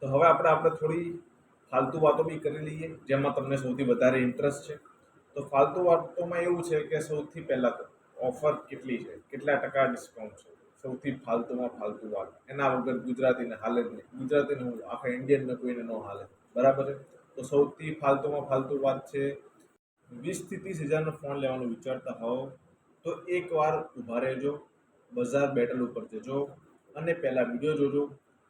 તો હવે આપણે થોડી ફાલતુ વાતો બી કરી લઈએ જેમાં તમને સૌથી વધારે ઇન્ટરેસ્ટ છે. તો ફાલતુ વાતોમાં એવું છે કે સૌથી પહેલાં તો ઓફર કેટલી છે, કેટલા ટકા ડિસ્કાઉન્ટ છે, સૌથી ફાલતુમાં ફાલતુ વાત. એના વગર ગુજરાતીને હાલે જ નહીં. ગુજરાતીને હું આખા ઇન્ડિયનને કોઈને ન હાલે, બરાબર છે. તો સૌથી ફાલતુમાં ફાલતુ વાત છે, 20 થી 30 હજારનો ફોન લેવાનું વિચારતા હોવ તો એકવાર ઊભા રહેજો, બજાર બેટલ ઉપર જજો અને પહેલાં વિડીયો જોજો.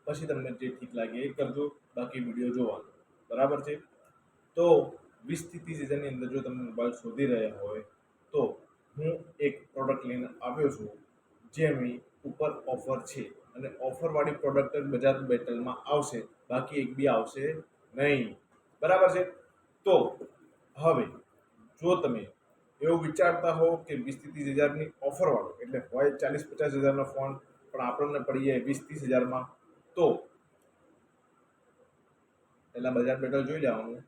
પછી તમને જે ઠીક લાગે એ કરજો, બાકી વિડીયો જોવાનો, બરાબર છે. તો 20 થી 30 હજારની અંદર જો તમે મોબાઈલ શોધી રહ્યા હોય તો હું એક પ્રોડક્ટ લઈને આવ્યો છું જેની ઉપર ઓફર છે અને ઓફરવાળી પ્રોડક્ટ જ બજાર બેટલમાં આવશે, બાકી એક બી આવશે નહીં, બરાબર છે. તો હવે જો તમે એવું વિચારતા હો કે 20 થી 30 હજારની ઓફરવાળો એટલે હોય 40-50 હજારનો ફોન પણ આપણને પડી જાય 20-30 હજારમાં, તો પહેલાં બજાર બેટલ જોઈ લેવાનું,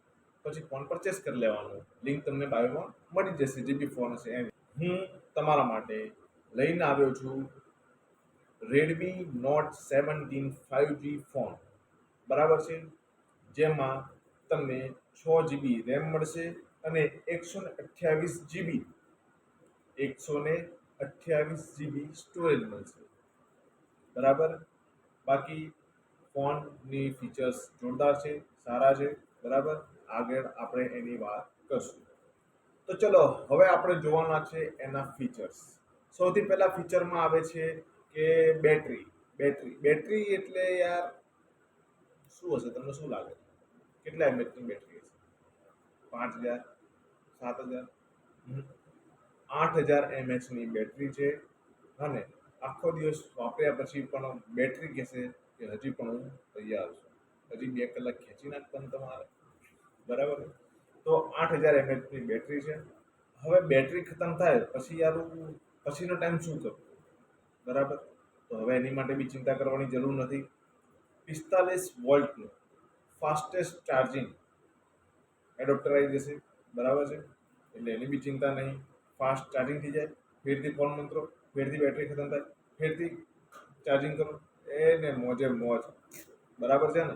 પછી ફોન પરચેસ કરી લેવાનું. લિંક તમને બાયોમાં મળી જશે, જે બી ફોન હશે એની. હું તમારા માટે લઈને આવ્યો છું રેડમી નોટ 17 5G ફોન, બરાબર છે. જેમાં તમને 6 GB રેમ મળશે અને 128 GB સ્ટોરેજ મળશે, બરાબર. બાકી ફોનની ફીચર્સ જોરદાર છે, સારા છે, બરાબર. આગળ આપણે એની વાત કરશું. તો ચલો હવે આપણે જોવાના છે એના ફીચર્સ. સૌથી પહેલા ફીચરમાં આવે છે કે બેટરી એટલે યાર શું હશે, તમને શું લાગે? કેટલા એમએચની બેટરી હશે? 5000, 7000, 8000 mAhની બેટરી છે. અને આખો દિવસ વાપર્યા પછી પણ બેટરી કહેશે કે હજી પણ હું તૈયાર છું, હજી 2 કલાક ખેંચી નાખતા તમારે, બરાબર. તો 8000 mAhની બેટરી છે. હવે બેટરી ખતમ થાય પછી યાર પછીનો ટાઈમ શું કરવો, બરાબર. તો હવે એની માટે બી ચિંતા કરવાની જરૂર નથી. 45 વોલ્ટનું ફાસ્ટેસ્ટ ચાર્જિંગ એડોપ્ટર આવી જશે, બરાબર છે. એટલે એની બી ચિંતા નહીં, ફાસ્ટ ચાર્જિંગ થઈ જાય. ફેરથી ફોન મંત્રો, ફેરથી બેટરી ખતમ થાય, ફેરથી ચાર્જિંગ કરો, એને મોજે મોજ, બરાબર છે ને.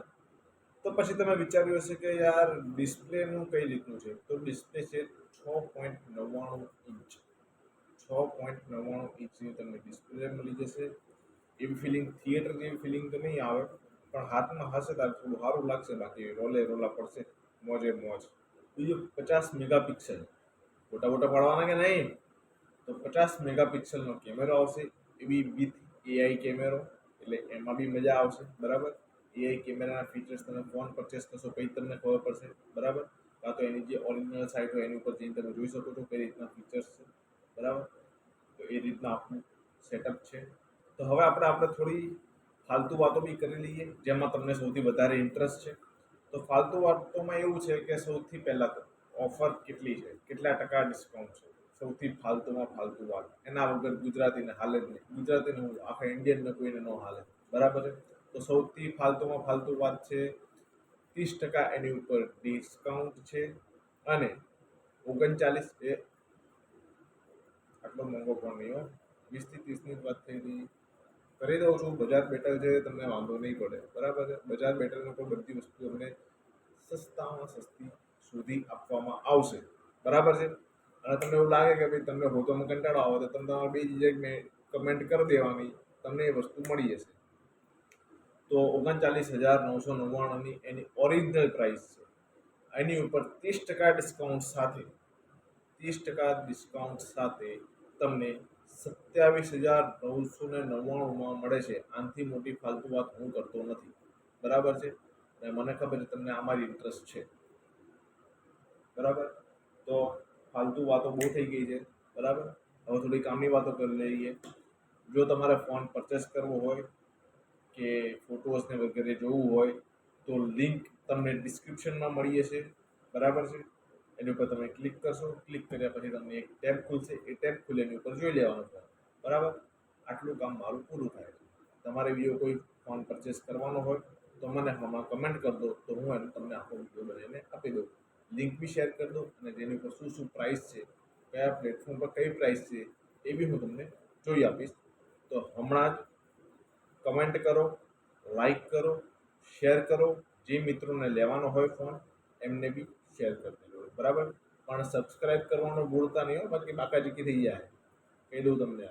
તો પછી તમે વિચાર્યું હશે કે યાર ડિસ્પ્લેનું કઈ રીતનું છે, તો ડિસ્પ્લે છે 6.99 ઇંચ. 6.99 ઇંચની તમને ડિસ્પ્લે મળી જશે. એવી ફિલિંગ, થિયેટર જેવી ફિલિંગ તો નહીં આવે, પણ હાથમાં હશે ત્યારે થોડું સારું લાગશે, બાકી રોલા પડશે મોજે મોજ. બીજું 50 મેગાપિક્સલ, ફોટા પાડવાના કે નહીં, તો 50 મેગાપિક્સલનો કેમેરો આવશે, એવી વિથ એઆઈ કેમેરો, એટલે એમાં બી મજા આવશે, બરાબર. એઆઈ કેમેરાના ફીચર્સ તમે ફોન પરચેસ કરશો પછી તમને ખબર પડશે, બરાબર. કાં તો એની જે ઓરિજિનલ સાઇટ હોય એની ઉપર જઈને તમે જોઈ શકો છો કઈ રીતના ફીચર્સ છે, બરાબર. તો એ રીતના આખું સેટઅપ છે. તો હવે આપણે થોડી ફાલતુ વાતો બી કરી લઈએ જેમાં તમને સૌથી વધારે ઇન્ટરેસ્ટ છે. તો ફાલતુ વાતોમાં એવું છે કે સૌથી પહેલાં તો ઓફર કેટલી છે, કેટલા ટકા ડિસ્કાઉન્ટ છે, સૌથી ફાલતુમાં ફાલતુ વાત. એના વગર ગુજરાતીને હાલે જ નહીં. ગુજરાતીને હું આખા ઇન્ડિયનને કોઈને ન હાલે, બરાબર છે. તો સૌથી ફાલતુમાં ફાલતુ વાત છે, 30% એની ઉપર ડિસ્કાઉન્ટ છે અને 39 એ આટલો મોંઘો પણ નહીં હો. 20 થી 30ની જ વાત થઈ હતી, કરી દઉં છું. બજાર બેટર છે, તમને વાંધો નહીં પડે, બરાબર છે. બજાર બેટરની ઉપર બધી વસ્તુ અમને સસ્તામાં સસ્તી સુધી આપવામાં આવશે, બરાબર છે. અને તમને એવું લાગે કે ભાઈ તમને હોતોમાં કંટાળો આવે તો તમે તમારે બીજી જગ્યાએ કમેન્ટ કરી દેવાની, તમને એ વસ્તુ મળી જશે. તો 39,999ની એની ઓરિજિનલ પ્રાઇસ છે. એની ઉપર 30% ડિસ્કાઉન્ટ સાથે તમને 27,999માં મળે છે. આનાથી મોટી ફાલતુ વાત હું કરતો નથી, બરાબર છે. અને મને ખબર છે તમને આમાં જ ઇન્ટરેસ્ટ છે, બરાબર. તો ફાલતુ વાતો બહુ થઈ ગઈ છે, બરાબર. હવે થોડી કામની વાતો કરી લઈએ. જો તમારે ફોન પરચેસ કરવો હોય કે ફોટોસને વગેરે જોવું હોય તો લિંક તમને ડિસ્ક્રિપ્શનમાં મળી જશે, બરાબર છે. એની ઉપર તમે ક્લિક કરશો, ક્લિક કર્યા પછી તમને એક ટેબ ખુલશે, એ ટેબ ખુલે એની ઉપર જોઈ લેવાનું ફોન, બરાબર. આટલું કામ મારું પૂરું થાય છે. તમારે બીજો કોઈ ફોન પરચેસ કરવાનો હોય તો મને હમણાં કમેન્ટ કરી દો, તો હું એને તમને આખો વિડીયો બનાવીને આપી દઉં. લિંક બી શેર કરી દો અને જેની ઉપર શું પ્રાઇસ છે, કયા પ્લેટફોર્મ પર કઈ પ્રાઇસ છે એ બી હું તમને જોઈ આપીશ. તો હમણાં જ કમેન્ટ કરો, લાઈક કરો, શેર કરો, જે મિત્રોને લેવાનો હોય ફોન એમને બી શેર કરી દેજો, બરાબર. પણ સબસ્ક્રાઇબ કરવાનું ભૂલતા નહીં હો, બાકી બાકાચીકી થઈ જાય, કહી દઉં તમને.